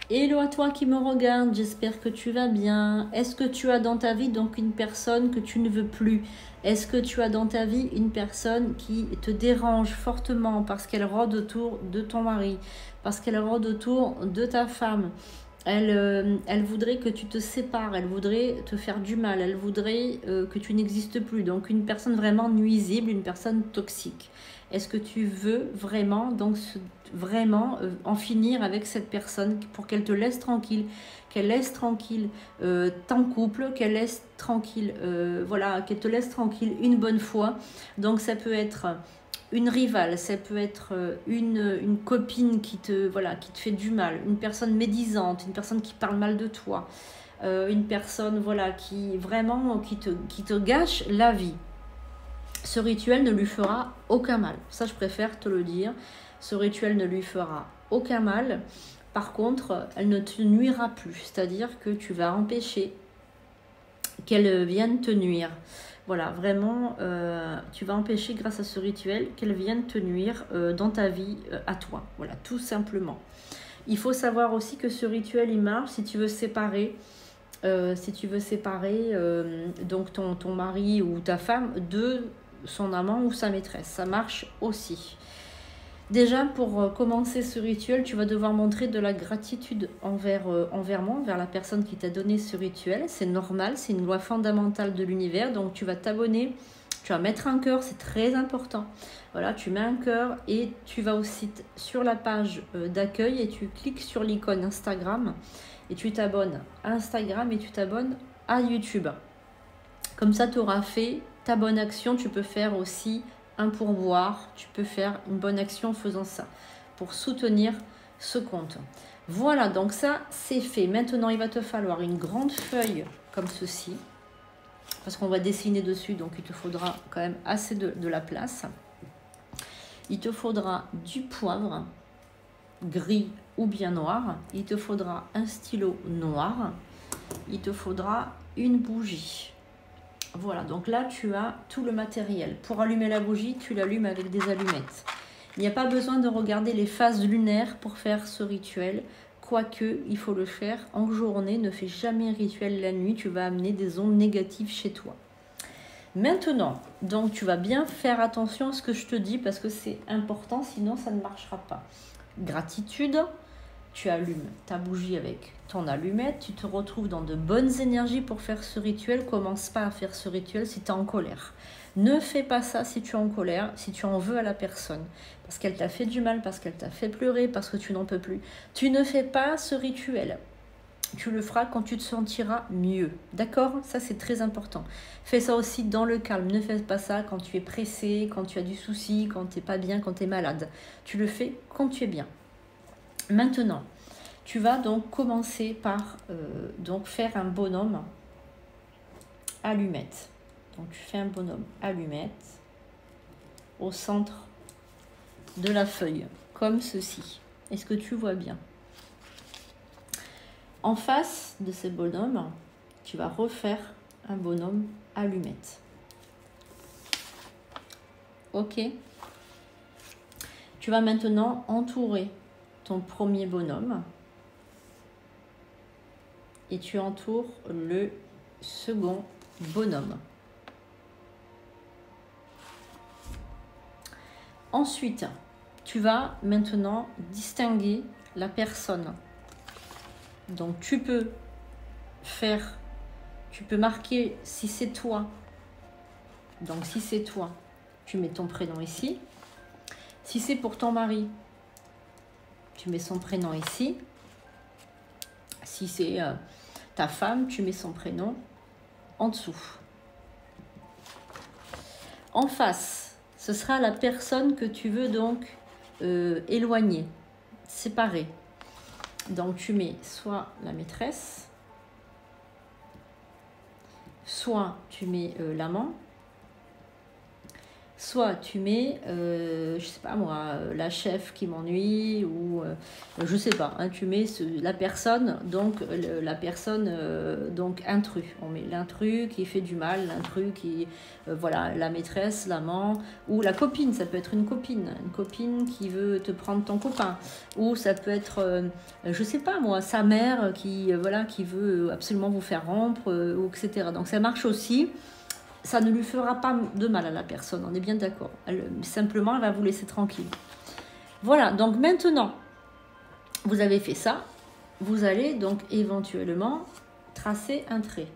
Hello à toi qui me regarde, j'espère que tu vas bien. Est-ce que tu as dans ta vie donc une personne que tu ne veux plus? Est-ce que tu as dans ta vie une personne qui te dérange fortement parce qu'elle rôde autour de ton mari, parce qu'elle rôde autour de ta femme? Elle voudrait que tu te sépares, elle voudrait te faire du mal, elle voudrait que tu n'existes plus. Donc une personne vraiment nuisible, une personne toxique. Est-ce que tu veux vraiment en finir avec cette personne pour qu'elle te laisse tranquille, qu'elle laisse tranquille ton couple, qu'elle laisse tranquille, voilà, qu'elle te laisse tranquille une bonne fois. Donc ça peut être une rivale, ça peut être une copine voilà, qui te fait du mal, une personne médisante, une personne qui parle mal de toi, une personne voilà, qui vraiment qui te gâche la vie. Ce rituel ne lui fera aucun mal. Ça, je préfère te le dire. Ce rituel ne lui fera aucun mal. Par contre, elle ne te nuira plus. C'est-à-dire que tu vas empêcher qu'elle vienne te nuire. Voilà, vraiment, tu vas empêcher grâce à ce rituel qu'elle vienne te nuire dans ta vie à toi. Voilà, tout simplement. Il faut savoir aussi que ce rituel, il marche si tu veux séparer. Donc ton mari ou ta femme de son amant ou sa maîtresse. Ça marche aussi. Déjà, pour commencer ce rituel, tu vas devoir montrer de la gratitude envers moi, envers la personne qui t'a donné ce rituel. C'est normal, c'est une loi fondamentale de l'univers. Donc, tu vas t'abonner, tu vas mettre un cœur, c'est très important. Voilà, tu mets un cœur et tu vas aussi sur la page d'accueil et tu cliques sur l'icône Instagram et tu t'abonnes à Instagram et tu t'abonnes à YouTube. Comme ça, tu auras fait ta bonne action. Tu peux faire aussi un pourboire. Tu peux faire une bonne action en faisant ça pour soutenir ce compte. Voilà, donc ça, c'est fait. Maintenant, il va te falloir une grande feuille comme ceci parce qu'on va dessiner dessus, donc il te faudra quand même assez de la place. Il te faudra du poivre gris ou bien noir. Il te faudra un stylo noir. Il te faudra une bougie. Voilà, donc là, tu as tout le matériel. Pour allumer la bougie, tu l'allumes avec des allumettes. Il n'y a pas besoin de regarder les phases lunaires pour faire ce rituel. Quoique, il faut le faire en journée. Ne fais jamais un rituel la nuit. Tu vas amener des ondes négatives chez toi. Maintenant, donc tu vas bien faire attention à ce que je te dis parce que c'est important, sinon ça ne marchera pas. Gratitude. Tu allumes ta bougie avec ton allumette, tu te retrouves dans de bonnes énergies pour faire ce rituel. Commence pas à faire ce rituel si tu es en colère. Ne fais pas ça si tu es en colère, si tu en veux à la personne, parce qu'elle t'a fait du mal, parce qu'elle t'a fait pleurer, parce que tu n'en peux plus. Tu ne fais pas ce rituel. Tu le feras quand tu te sentiras mieux. D'accord? Ça, c'est très important. Fais ça aussi dans le calme. Ne fais pas ça quand tu es pressé, quand tu as du souci, quand tu n'es pas bien, quand tu es malade. Tu le fais quand tu es bien. Maintenant, tu vas donc commencer par donc faire un bonhomme allumette. Donc tu fais un bonhomme allumette au centre de la feuille, comme ceci. Est-ce que tu vois bien? En face de ce bonhomme, tu vas refaire un bonhomme allumette. Ok? Tu vas maintenant entourer ton premier bonhomme et tu entoures le second bonhomme. Ensuite, tu vas maintenant distinguer la personne. Donc tu peux marquer si c'est toi. Donc si c'est toi, tu mets ton prénom ici. Si c'est pour ton mari, tu mets son prénom ici. Si c'est ta femme, tu mets son prénom en dessous. En face, ce sera la personne que tu veux donc éloigner, séparer. Donc tu mets soit la maîtresse, soit tu mets l'amant, Soit tu mets, je sais pas moi, la chef qui m'ennuie, ou je sais pas, hein, tu mets la personne, donc donc intrus. On met l'intrus qui fait du mal, l'intrus qui, voilà, la maîtresse, l'amant, ou la copine, ça peut être une copine qui veut te prendre ton copain, ou ça peut être, je sais pas moi, sa mère qui, voilà, qui veut absolument vous faire rompre, ou etc. Donc ça marche aussi. Ça ne lui fera pas de mal à la personne, on est bien d'accord. Simplement, elle va vous laisser tranquille. Voilà, donc maintenant, vous avez fait ça. Vous allez donc éventuellement tracer un trait.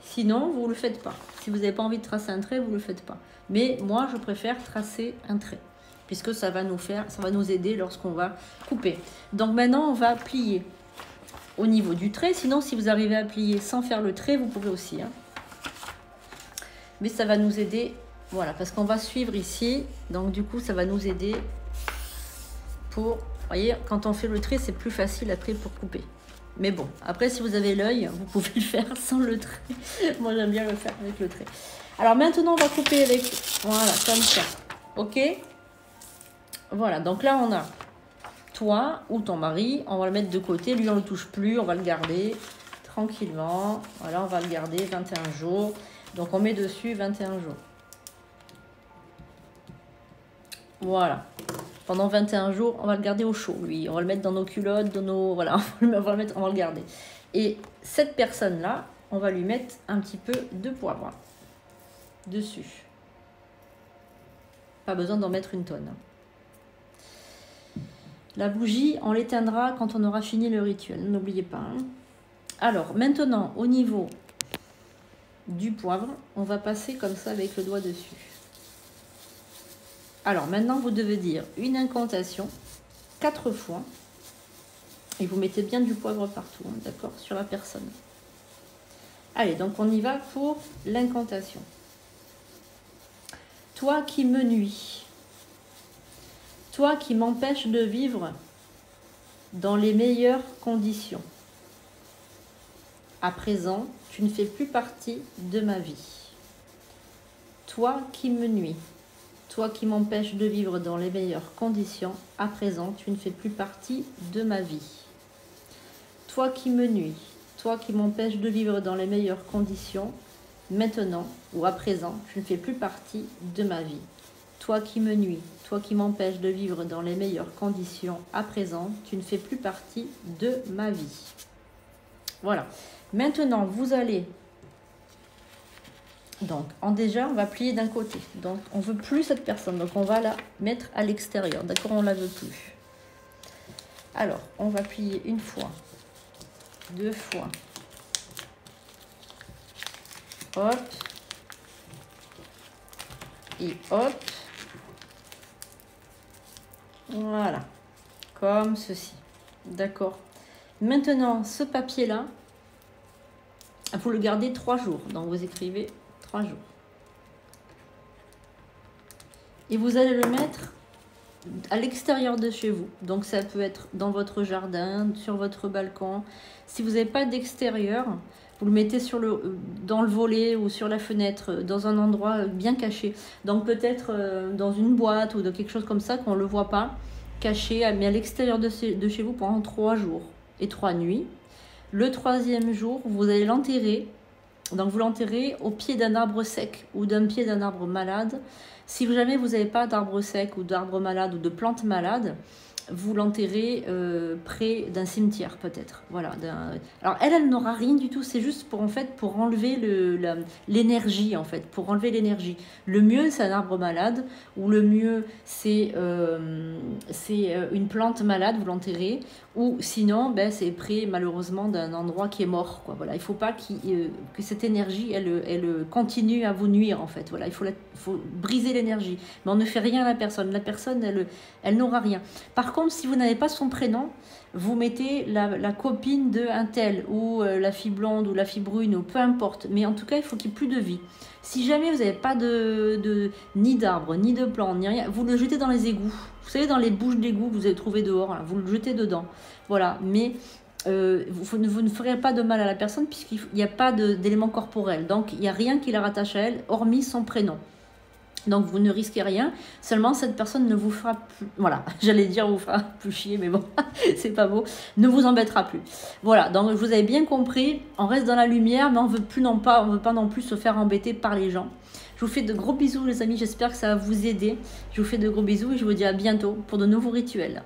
Sinon, vous ne le faites pas. Si vous n'avez pas envie de tracer un trait, vous ne le faites pas. Mais moi, je préfère tracer un trait, puisque ça va nous aider lorsqu'on va couper. Donc maintenant, on va plier au niveau du trait. Sinon, si vous arrivez à plier sans faire le trait, vous pouvez aussi, hein. Mais ça va nous aider, voilà, parce qu'on va suivre ici. Donc du coup, ça va nous aider pour, vous voyez, quand on fait le trait, c'est plus facile après pour couper. Mais bon, après, si vous avez l'œil, vous pouvez le faire sans le trait. Moi, j'aime bien le faire avec le trait. Alors maintenant, on va couper avec, voilà, comme ça. Ok? Voilà, donc là, on a toi ou ton mari. On va le mettre de côté. Lui, on ne le touche plus. On va le garder tranquillement. Voilà, on va le garder 21 jours. Donc, on met dessus 21 jours. Voilà. Pendant 21 jours, on va le garder au chaud, lui. On va le mettre dans nos culottes, dans nos... Voilà, on va le garder. Et cette personne-là, on va lui mettre un petit peu de poivre dessus. Pas besoin d'en mettre une tonne. La bougie, on l'éteindra quand on aura fini le rituel. N'oubliez pas. Hein. Alors, maintenant, au niveau du poivre, on va passer comme ça avec le doigt dessus. Alors maintenant vous devez dire une incantation 4 fois et vous mettez bien du poivre partout, hein, d'accord, sur la personne. Allez, donc on y va pour l'incantation. Toi qui me nuis, toi qui m'empêches de vivre dans les meilleures conditions, à présent tu ne fais plus partie de ma vie. Toi qui me nuis, toi qui m'empêches de vivre dans les meilleures conditions, à présent, tu ne fais plus partie de ma vie. Toi qui me nuis, toi qui m'empêches de vivre dans les meilleures conditions, maintenant ou à présent, tu ne fais plus partie de ma vie. Toi qui me nuis, toi qui m'empêches de vivre dans les meilleures conditions, à présent, tu ne fais plus partie de ma vie. Voilà. Maintenant, vous allez... Donc, déjà, on va plier d'un côté. Donc, on ne veut plus cette personne. Donc, on va la mettre à l'extérieur. D'accord? On ne la veut plus. Alors, on va plier une fois, 2 fois. Hop. Et hop. Voilà. Comme ceci. D'accord? Maintenant, ce papier-là, vous le gardez 3 jours. Donc, vous écrivez 3 jours. Et vous allez le mettre à l'extérieur de chez vous. Donc ça peut être dans votre jardin, sur votre balcon. Si vous n'avez pas d'extérieur, vous le mettez dans le volet ou sur la fenêtre, dans un endroit bien caché. Donc peut-être dans une boîte ou de quelque chose comme ça qu'on ne le voit pas, caché, mais à l'extérieur de chez vous pendant 3 jours et 3 nuits. Le 3e jour, vous allez l'enterrer. Donc vous l'enterrez au pied d'un arbre sec ou d'un pied d'un arbre malade. Si jamais vous n'avez pas d'arbre sec ou d'arbre malade ou de plante malade, vous l'enterrez près d'un cimetière peut-être. Voilà. Alors elle n'aura rien du tout, c'est juste pour enlever l'énergie en fait, pour enlever l'énergie. Le mieux c'est un arbre malade ou le mieux c'est une plante malade, vous l'enterrez, ou sinon c'est près malheureusement d'un endroit qui est mort, quoi. Voilà, il ne faut pas que cette énergie elle continue à vous nuire en fait. Voilà, il faut briser l'énergie, mais on ne fait rien à la personne. La personne elle n'aura rien. Par contre, si vous n'avez pas son prénom, vous mettez la copine de un tel, ou la fille blonde, ou la fille brune, ou peu importe. Mais en tout cas, il faut qu'il n'y ait plus de vie. Si jamais vous n'avez pas ni d'arbre, ni de plante, ni rien, vous le jetez dans les égouts. Vous savez, dans les bouches d'égout que vous avez trouvées dehors, là, vous le jetez dedans. Voilà, mais vous ne ferez pas de mal à la personne puisqu'il n'y a pas d'élément corporel. Donc, il n'y a rien qui la rattache à elle, hormis son prénom. Donc vous ne risquez rien, seulement cette personne ne vous fera plus, voilà, j'allais dire vous fera plus chier, mais bon, c'est pas beau, ne vous embêtera plus. Voilà, donc vous avez bien compris, on reste dans la lumière, mais on veut pas non plus se faire embêter par les gens. Je vous fais de gros bisous les amis, j'espère que ça va vous aider. Je vous fais de gros bisous et je vous dis à bientôt pour de nouveaux rituels.